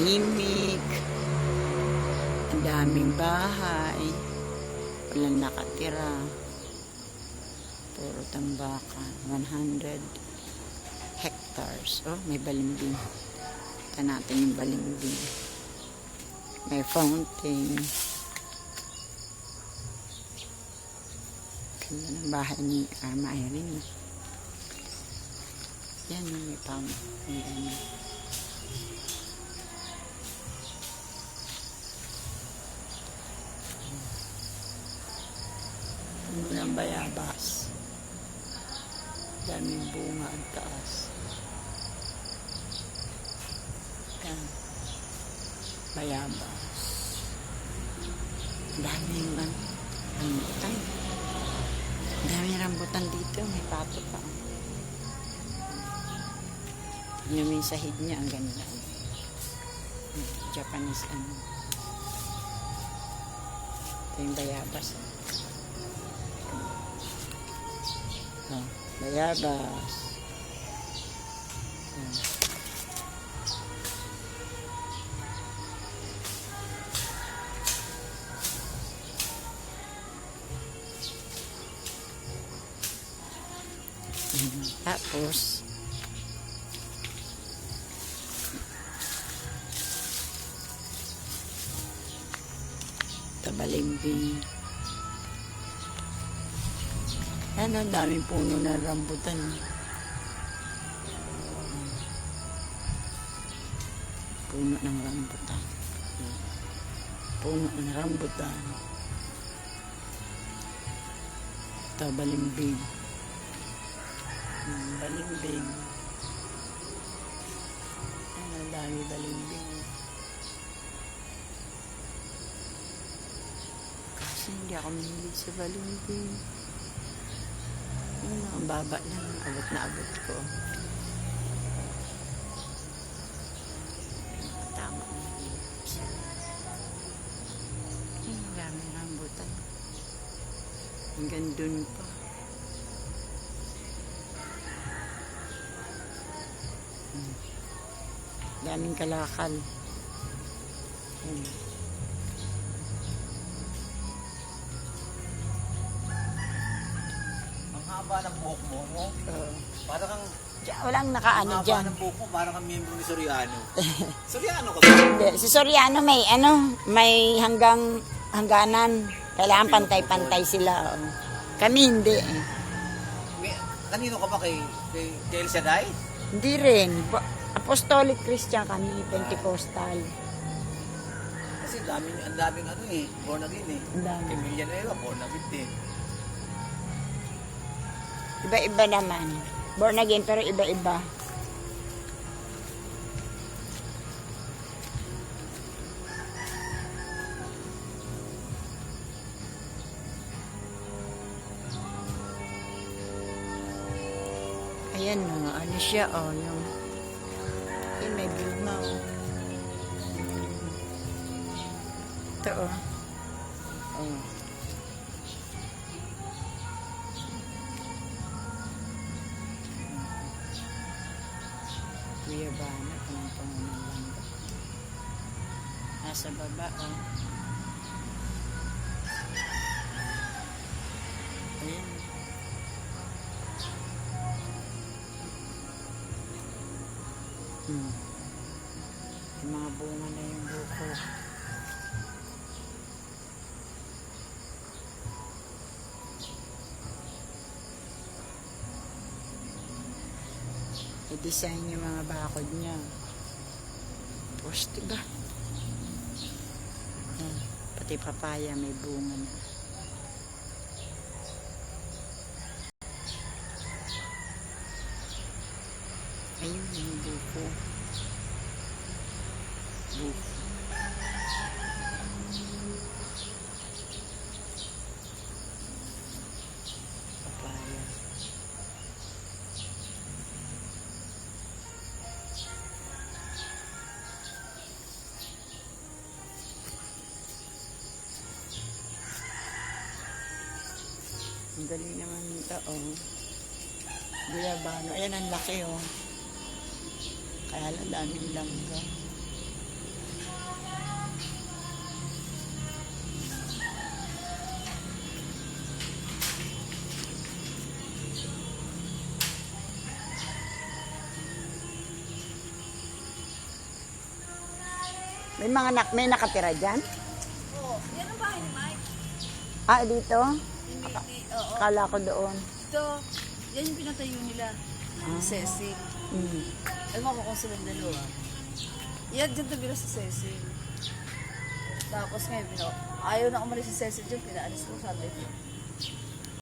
tahimik, ang daming bahay, walang nakatira, puro tambakan, 100 hectares. Oh, may balimbing. Ito natin yung balimbing. May fountain. Ganda ng bahay ni Arma Irene. Yan, may fountain. May ng bayabas. Daming bunga at taas. Yan. Bayabas. Daming rambutan. Daming rambutan dito. May pato pa. Yung may sahig niya. Ang ganda. Japanese Ito yung bayabas. Oh, bayabas. Tapos tabalimbing. Ano, daming puno na rambutan. Puno ng rambutan. Puno ng rambutan. Tabalimbing. Balimbing. Ang dami balimbing. Kasi hindi ako mahilig sa balimbing. Ang baba lang. Abot na abot ko. Tama na. Ang dami rambutan. Hanggang dun pa. Daming kalakal. Ang haba ng buhok mo, no? Para kang... Walang nakaano dyan. Ang haba ng buhok mo, para kang miyembro ni Soriano. Soriano ka ba? Hindi. Si Soriano may hangganan. Kailangan pantay-pantay sila. Oh. Kami hindi. Kanino ka ba kay El Shaddai? Hindi rin. Apostolic Christian kami, Pentecostal. Kasi ang daming born again eh. Ang dami. Kay Villanueva, born again din. Iba-iba naman. Born again, pero iba-iba. Ayan o, ano siya o, yung may bunga o. Ito o. Oh. Kuya Bana, pangang ng langga. Nasa baba o. Ayan. Yung mga bunga na yung buko. I-design yung mga bakod niya. Tapos, diba? Pati papaya may bunga na. Ayun yung buko. Buko. Papaya. Ang galing naman nito, oh. Guyabano. Ayan, ang laki, oh. Kaya lang daming langga. May nakatira dyan? Oo, yan ang bahay ni Mike. Ah, dito? Oo. Kala ko doon. Ito, yan yung pinatayo nila. Ni Cecil. Mm. Ewan ko kung silang dalawa. Yan, dyan tabira si Cecil. Tapos ngayon, ayaw na umalis si Cecil dyan, pinaalis ko, sabi ko.